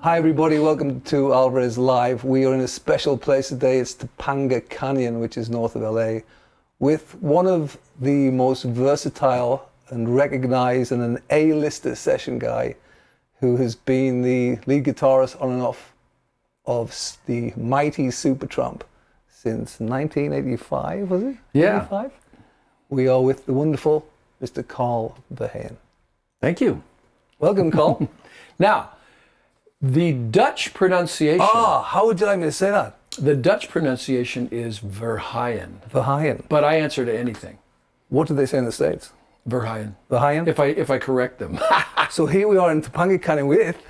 Hi everybody, welcome to Alvarez Live. We are in a special place today. It's Topanga Canyon, which is north of LA, with one of the most versatile and recognized and an A-lister session guy who has been the lead guitarist on and off of the mighty Supertramp since 1985, was it? Yeah. 85? We are with the wonderful Mr. Carl Verheyen. Thank you. Welcome, Carl. Now, the Dutch pronunciation. Ah, how would you like me to say that? The Dutch pronunciation is Verheyen. Verheyen. But I answer to anything. What do they say in the States? Verheyen. Verheyen? If I correct them. So here we are in Topanga Canyon with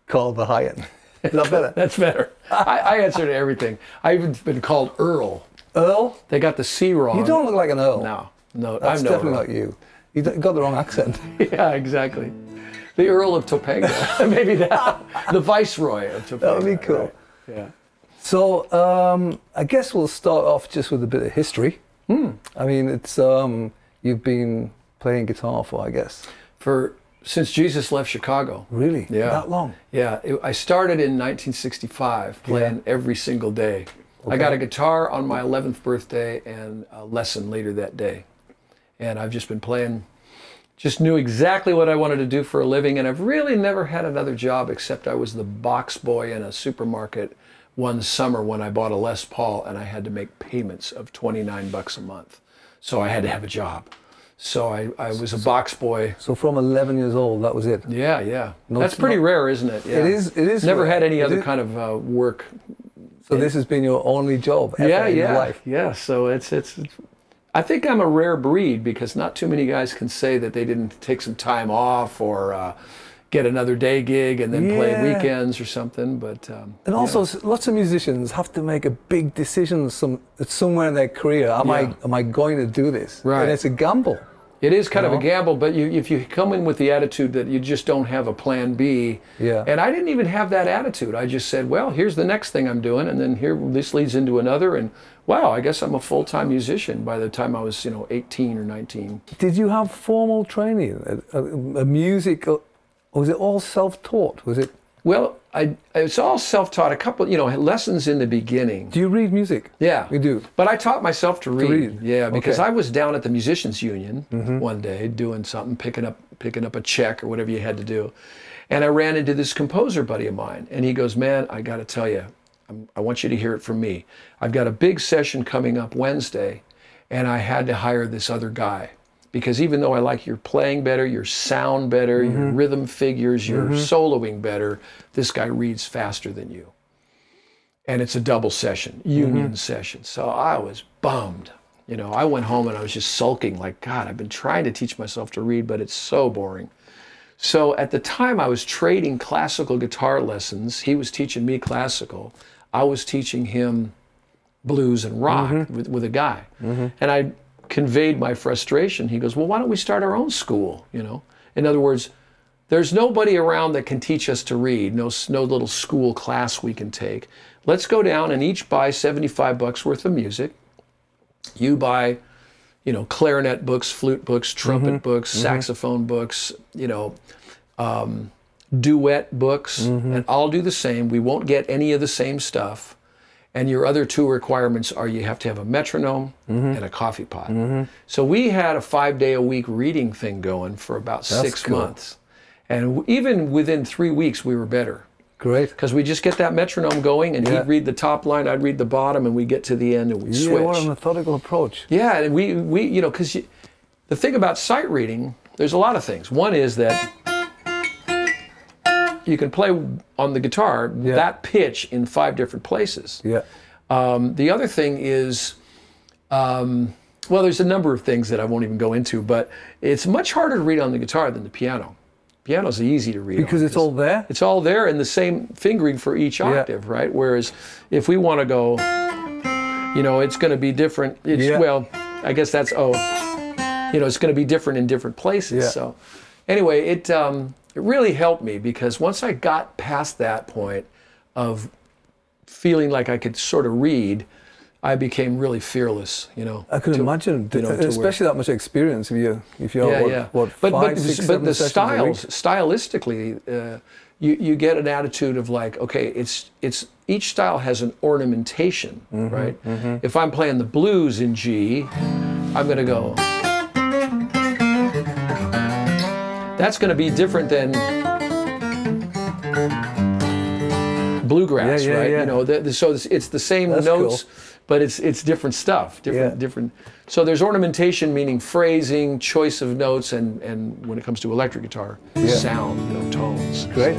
Carl Verheyen. Is that better? That's better. I answer to everything. I've even been called Earl. Earl? They got the C wrong. You don't look like an Earl. No, That's I'm no definitely Earl. not you. You got the wrong accent. Yeah, exactly. The Earl of Topanga. Maybe that. The Viceroy of Topanga. That would be cool. Right? Yeah. So I guess we'll start off just with a bit of history. I mean, it's you've been playing guitar for, I guess, Since Jesus left Chicago. Really? Yeah. That long? Yeah. I started in 1965 playing every single day. Okay. I got a guitar on my 11th birthday and a lesson later that day. And I've just been playing, just knew exactly what I wanted to do for a living. And I've really never had another job except I was the box boy in a supermarket one summer when I bought a Les Paul and I had to make payments of $29 a month. So I had to have a job. So I was a box boy. So from 11 years old, that was it? Yeah, yeah. No, that's pretty rare, isn't it? Yeah. It is Never rare. had any other kind of work. So this has been your only job ever in your life? Yeah, so it's I think I'm a rare breed because not too many guys can say that they didn't take some time off or get another day gig and then play weekends or something. But and also, lots of musicians have to make a big decision somewhere in their career. Am I going to do this? Right. And it's a gamble. It is kind of a gamble, but if you come in with the attitude that you just don't have a plan B, and I didn't even have that attitude. I just said, well, here's the next thing I'm doing, and then this leads into another, and wow, I guess I'm a full-time musician by the time I was 18 or 19. Did you have formal training, a music, or was it all self-taught? Was it? Well, it's all self-taught. A couple, lessons in the beginning. Do you read music? Yeah, you do. But I taught myself to read. Yeah, because Okay. I was down at the Musicians Union one day doing something, picking up a check or whatever you had to do, and I ran into this composer buddy of mine, and he goes, "Man, I got to tell you, I want you to hear it from me. I've got a big session coming up Wednesday, and I had to hire this other guy." Because even though I like your playing better, your sound better, your rhythm figures, your soloing better, this guy reads faster than you. And it's a double session, union session. So I was bummed. I went home and I was just sulking like, God, I've been trying to teach myself to read, but it's so boring. So at the time I was trading classical guitar lessons. He was teaching me classical. I was teaching him blues and rock with a guy. And I conveyed my frustration. He goes, well, why don't we start our own school? In other words, there's nobody around that can teach us to read, no little school class we can take. Let's go down and each buy $75 worth of music. You buy, clarinet books, flute books, trumpet books, saxophone books, duet books, and I'll do the same. We won't get any of the same stuff. And your other two requirements are you have to have a metronome and a coffee pot. So we had a 5-day-a-week reading thing going for about 6 months. And even within 3 weeks, we were better. Great. Because we just get that metronome going, and he'd read the top line, I'd read the bottom, and we get to the end, and we'd switch. What a methodical approach. Yeah, and we because the thing about sight reading, there's a lot of things. One is that you can play on the guitar that pitch in 5 different places. Yeah. The other thing is, well, there's a number of things that I won't even go into, but it's much harder to read on the guitar than the piano. Piano's easy to read because it's all there? It's all there and the same fingering for each octave, right? Whereas if we want to go, it's going to be different. Well, I guess that's, it's going to be different in different places. Yeah. So anyway, it really helped me because once I got past that point of feeling like I could sort of read, I became really fearless, I could imagine, especially that much experience if you're what, 5, 6, 7 but the sessions a week? stylistically, you get an attitude of like, okay, it's each style has an ornamentation, right? If I'm playing the blues in G, I'm going to go. That's going to be different than bluegrass, right? You know, so it's the same notes, cool. But it's different stuff, different. So there's ornamentation, meaning phrasing, choice of notes, and when it comes to electric guitar, sound, you know, tones. Great.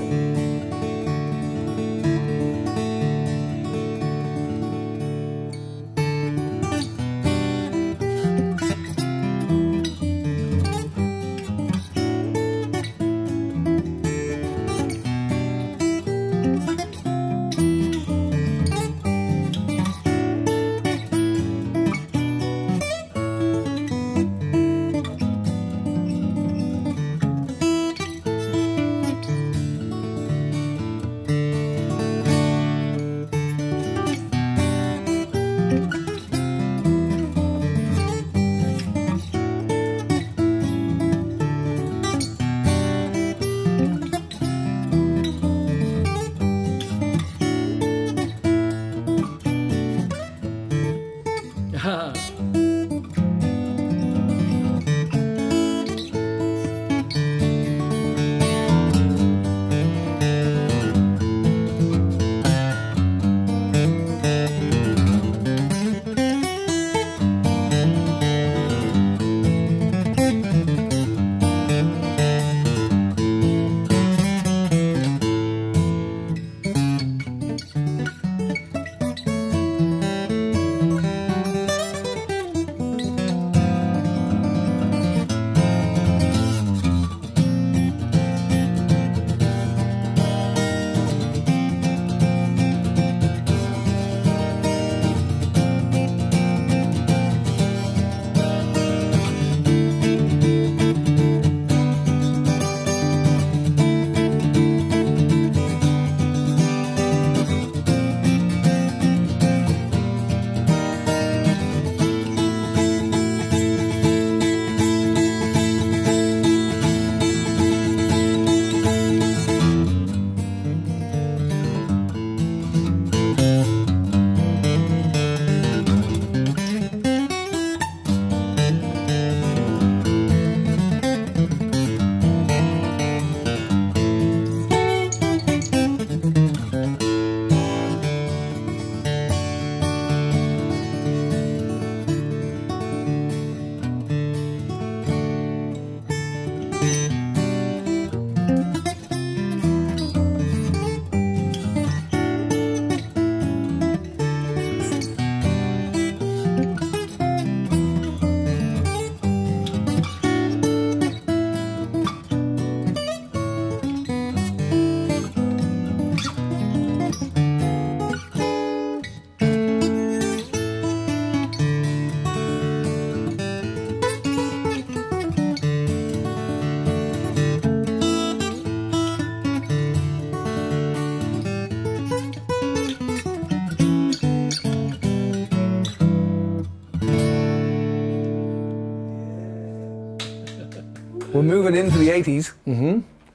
We're moving into the 80s,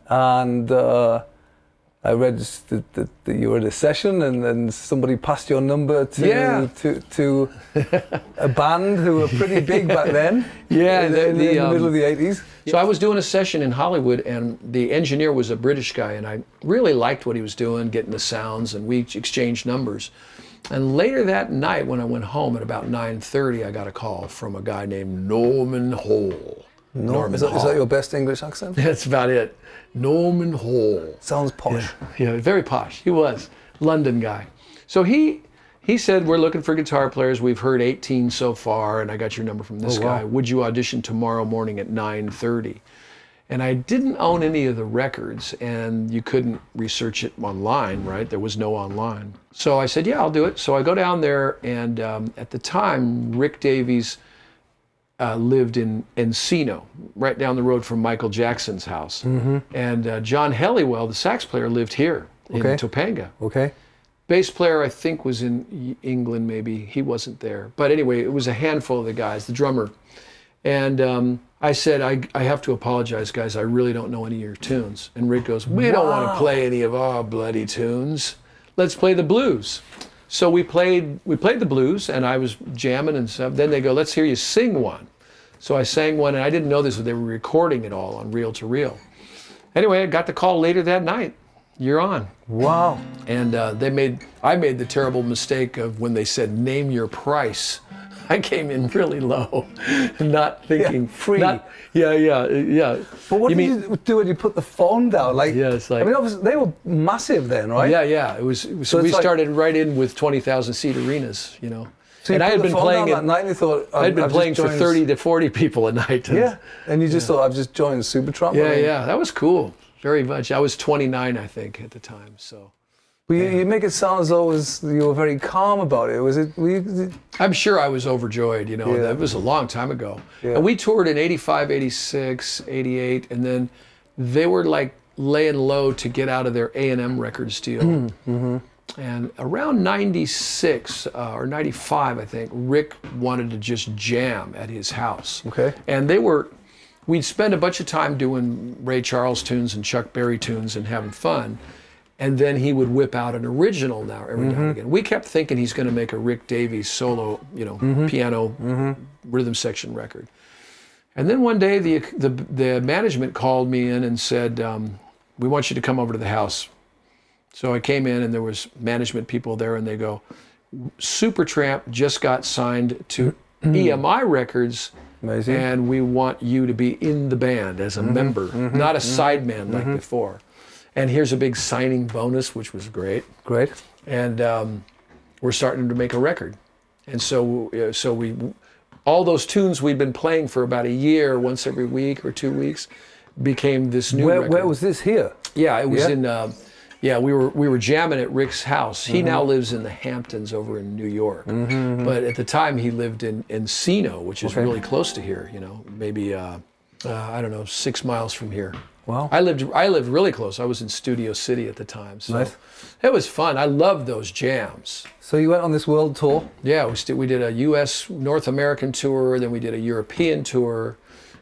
and I read that you were at a session, and then somebody passed your number to a band who were pretty big back then. In the middle of the 80s. So I was doing a session in Hollywood, and the engineer was a British guy, and I really liked what he was doing, getting the sounds, and we exchanged numbers. And later that night, when I went home at about 9:30, I got a call from a guy named Norman Hall. Is that your best English accent? That's about it. Norman Hall. Sounds posh. Yeah, very posh. He was. London guy. So he said, we're looking for guitar players. We've heard 18 so far, and I got your number from this guy. Would you audition tomorrow morning at 9:30? And I didn't own any of the records, and you couldn't research it online, right? There was no online. So I said, yeah, I'll do it. So I go down there, and at the time, Rick Davies lived in Encino, right down the road from Michael Jackson's house. And John Helliwell, the sax player, lived here in Topanga. Bass player, I think, was in England, maybe. He wasn't there. But anyway, it was a handful of the guys, the drummer. And I said, I have to apologize, guys. I really don't know any of your tunes. And Rick goes, we don't want to play any of our bloody tunes. Let's play the blues. So we played the blues, and I was jamming and stuff. Then they go, let's hear you sing one. So I sang one, and I didn't know this, but they were recording it all on reel to reel. Anyway, I got the call later that night. You're on. Wow. And I made the terrible mistake of when they said, name your price. I came in really low, not thinking free. Yeah. But what did you do when you put the phone down? Like, yeah, it's like, I mean, obviously they were massive then, right? Yeah. It was so we started right in with 20,000 seat arenas, you know. So and I had been playing that night, and you thought I'd been playing for 30 to 40 people a night. And, and you just thought, I've just joined Supertramp. Yeah, that was cool, very much. I was 29, I think, at the time, so. But you make it sound as though you were very calm about it. Was it? I'm sure I was overjoyed, you know. That was a long time ago. Yeah. And we toured in 85, 86, 88, and then they were like laying low to get out of their A&M records deal. Mm-hmm. And around 96 or 95, I think, Rick wanted to just jam at his house. Okay. And we'd spend a bunch of time doing Ray Charles tunes and Chuck Berry tunes and having fun. And then he would whip out an original now every now and again. We kept thinking he's going to make a Rick Davies solo, you know, piano rhythm section record. And then one day the management called me in and said, we want you to come over to the house. So I came in and there was management people there, and they go, Supertramp just got signed to EMI Records. Amazing. And we want you to be in the band as a member, not a sideman like before. And here's a big signing bonus, which was great. Great. And we're starting to make a record. And so all those tunes we'd been playing for about a year, once every week or 2 weeks, became this new record. Where was this here? Yeah, it was in. We were jamming at Rick's house. He now lives in the Hamptons over in New York. But at the time he lived in Encino, which is really close to here. You know, maybe I don't know, 6 miles from here. Wow. I lived really close. I was in Studio City at the time, so nice. It was fun. I loved those jams. So you went on this world tour? Yeah, we did a U.S. North American tour, then we did a European tour,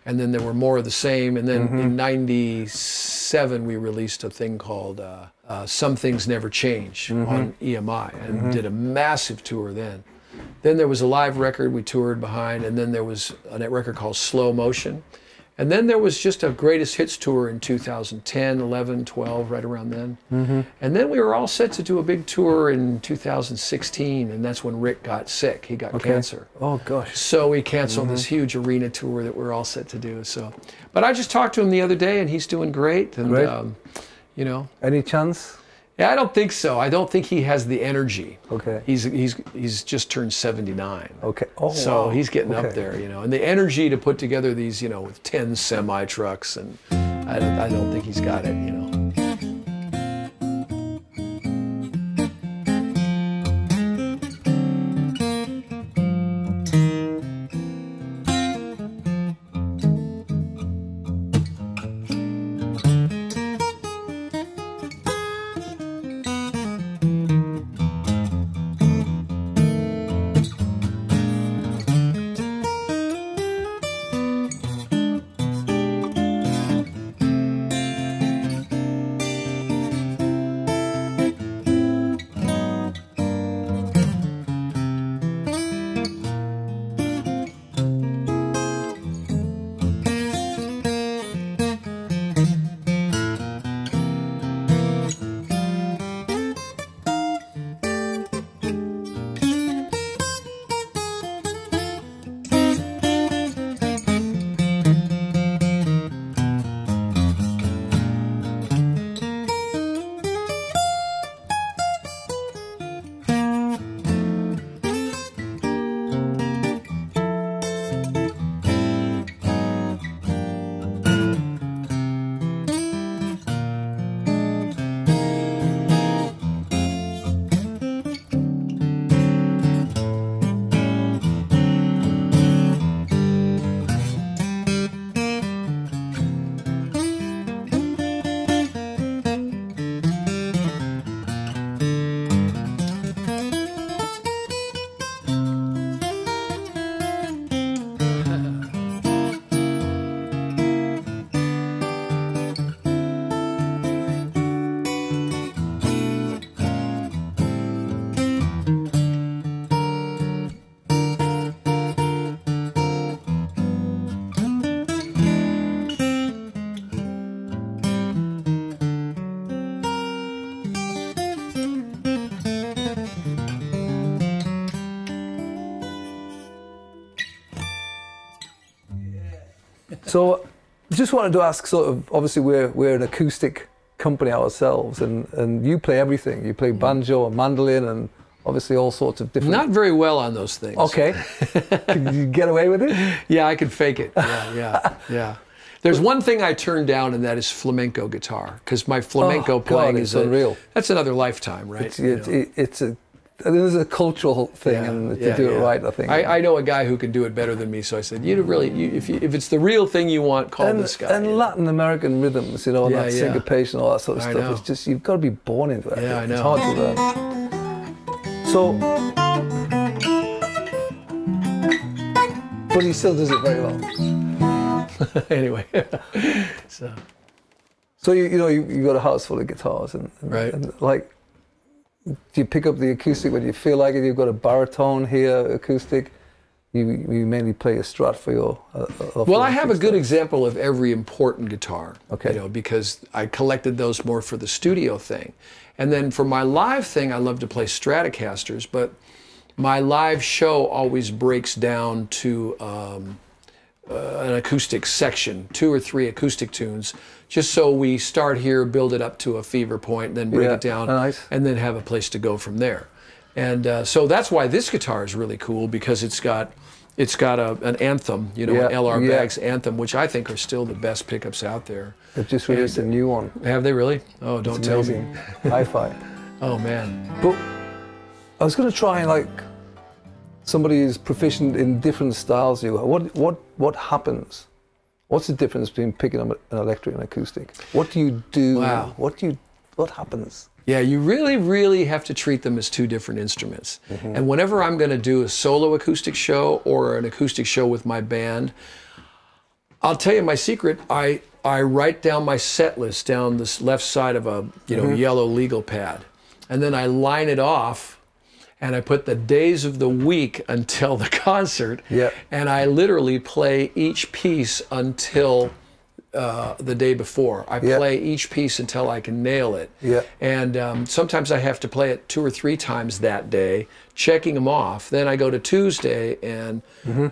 and then there were more of the same. And then in '97 we released a thing called Some Things Never Change on EMI, and did a massive tour then. Then there was a live record we toured behind, and then there was a record called Slow Motion. And then there was just a greatest hits tour in 2010, 11, 12, right around then. And then we were all set to do a big tour in 2016, and that's when Rick got sick. He got cancer. Oh, gosh. So we canceled this huge arena tour that we're all set to do. So, but I just talked to him the other day, and he's doing great. And, you know. Any chance? Yeah, I don't think so. I don't think he has the energy. Okay. He's just turned 79. Okay. Oh, so wow. he's getting up there, you know, and the energy to put together these, you know, with 10 semi trucks, and I don't think he's got it, you know. So, just wanted to ask, sort of, obviously we're an acoustic company ourselves, and you play everything. You play banjo and mandolin and obviously all sorts of different... Not very well on those things. Okay. Can you get away with it? Yeah, I can fake it. Yeah. There's one thing I turned down, and that is flamenco guitar, because my flamenco playing is unreal. That's another lifetime, right? There's a cultural thing, and to do it right, I think. I know a guy who can do it better than me, so I said, if it's the real thing you want, call this guy. And Latin American rhythms, and that syncopation, all that sort of stuff. It's just, you've got to be born into it. Yeah, I know. It's hard to learn. So, but he still does it very well. Anyway, so you've got a house full of guitars, and like, do you pick up the acoustic when you feel like it? You've got a baritone here, acoustic. You mainly play a Strat for your... well, I have a good example of every important guitar, okay. Because I collected those more for the studio thing. And then for my live thing, I love to play Stratocasters, but my live show always breaks down to an acoustic section, 2 or 3 acoustic tunes, just so we start here, build it up to a fever point, then break it down, and then have a place to go from there. And so that's why this guitar is really cool, because it's got an anthem, an LR Baggs anthem, which I think are still the best pickups out there. They've just released a new one. Have they really? Oh, don't tell me. Hi-fi. Oh man. But I was going to try and, like, somebody who's proficient in different styles. What happens? What's the difference between picking up an electric and acoustic? What do you do? Wow. What happens? Yeah, you really, really have to treat them as 2 different instruments. And whenever I'm going to do a solo acoustic show or an acoustic show with my band, I'll tell you my secret. I write down my set list down this left side of a yellow legal pad, and then I line it off, and I put the days of the week until the concert, and I literally play each piece until the day before. I play each piece until I can nail it. And sometimes I have to play it 2 or 3 times that day, checking them off. Then I go to Tuesday and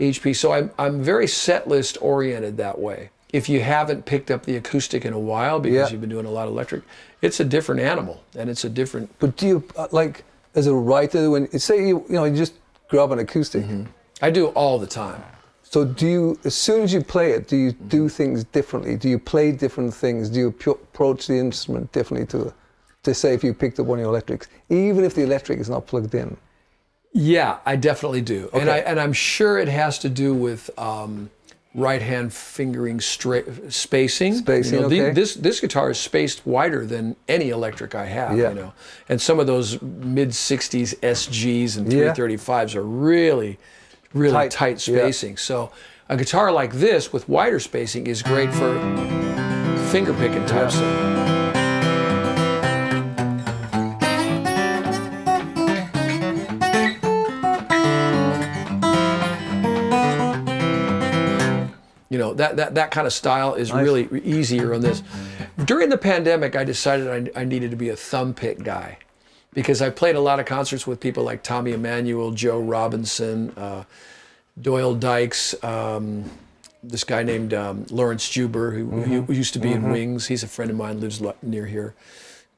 each piece. So I'm very set list oriented that way. If you haven't picked up the acoustic in a while because you've been doing a lot of electric, it's a different animal, and it's a different... But do you, like, as a writer, when say you just grab an acoustic? I do all the time. So do you, as soon as you play it, do you do things differently? Do you play different things? Do you approach the instrument differently to say if you picked up one of your electrics, even if the electric is not plugged in? Yeah, I definitely do. Okay. And I'm sure it has to do with right-hand fingering spacing. Okay. This guitar is spaced wider than any electric I have, And some of those mid-60s SGs and 335s are really tight spacing. So a guitar like this with wider spacing is great for finger picking type stuff. That kind of style is really easier on this. During the pandemic, I decided I needed to be a thumb pick guy, because I played a lot of concerts with people like Tommy Emmanuel, Joe Robinson, Doyle Dykes, this guy named Lawrence Juber, who used to be in Wings. He's a friend of mine, lives near here.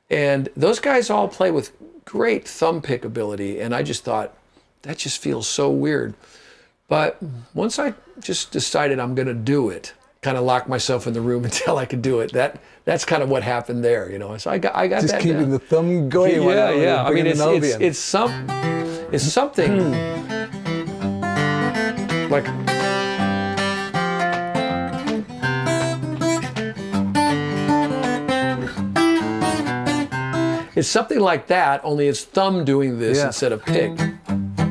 And those guys all play with great thumb pick ability, and I just thought, that just feels so weird. But once I just decided I'm going to do it, kind of locked myself in the room until I could do it. That's kind of what happened there, So I got just that keeping down. the thumb going. Yeah. I mean, it's something like. It's something like that, only it's thumb doing this instead of pick.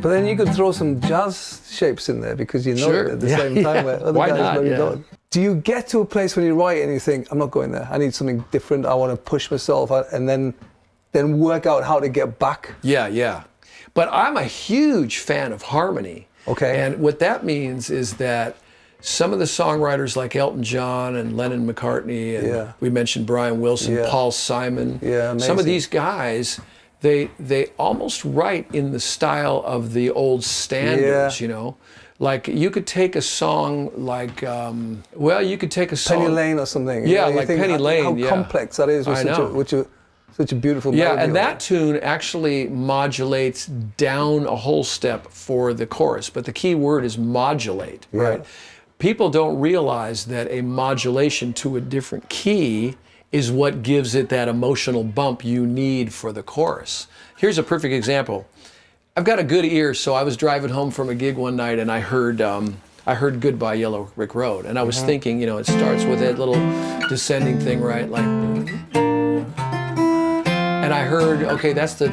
But then you could throw some jazz shapes in there, because it at the same time where other guys maybe don't. Do you get to a place when you write and you think, I'm not going there, I need something different, I want to push myself, and then work out how to get back? Yeah. But I'm a huge fan of harmony. Okay. And what that means is that some of the songwriters like Elton John and Lennon McCartney, and we mentioned Brian Wilson, Paul Simon, some of these guys, they almost write in the style of the old standards, Like you could take a song like, well, you could take a song. Penny Lane or something. Yeah, you know, like Penny Lane. How yeah. complex that is with such a beautiful melody. Yeah, and that tune actually modulates down a whole step for the chorus, but the key word is modulate, right? People don't realize that a modulation to a different key is what gives it that emotional bump you need for the chorus. Here's a perfect example. I've got a good ear, so I was driving home from a gig one night and I heard Goodbye Yellow Brick Road, and I was thinking, you know, it starts with that little descending thing, right? Like, and I heard, okay, that's a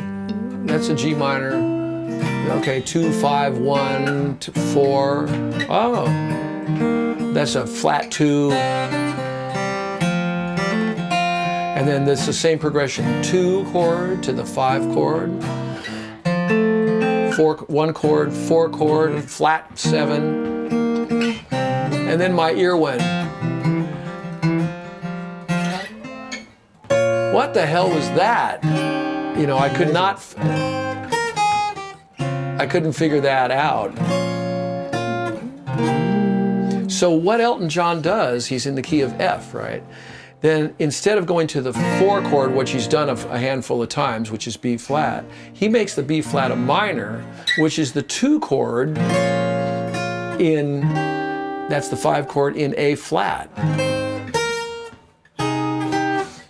G minor. Okay, 2, 5, 1, 4. Oh, that's a flat 2. And then it's the same progression: 2 chord to the 5 chord, 1 chord, 4 chord, flat 7. And then my ear went, what the hell was that? You know, I couldn't figure that out. So what Elton John does, he's in the key of F, right? Then instead of going to the 4 chord, which he's done a handful of times, which is B flat, he makes the B flat a minor, which is the 2 chord in, that's the 5 chord in A flat,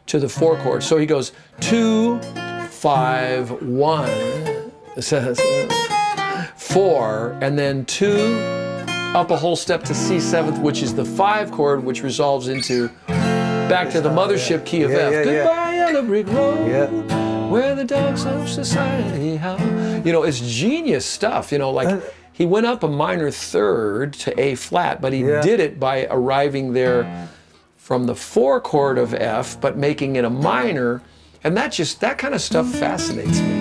to the 4 chord. So he goes 2, 5, 1, 4, and then 2, up a whole step to C7, which is the 5 chord, which resolves into back to the mothership key of F. Goodbye, Yellow Brick Road, where the dogs of society howl. You know, it's genius stuff. You know, like he went up a minor 3rd to A flat, but he did it by arriving there from the 4 chord of F, but making it a minor. And that kind of stuff fascinates me.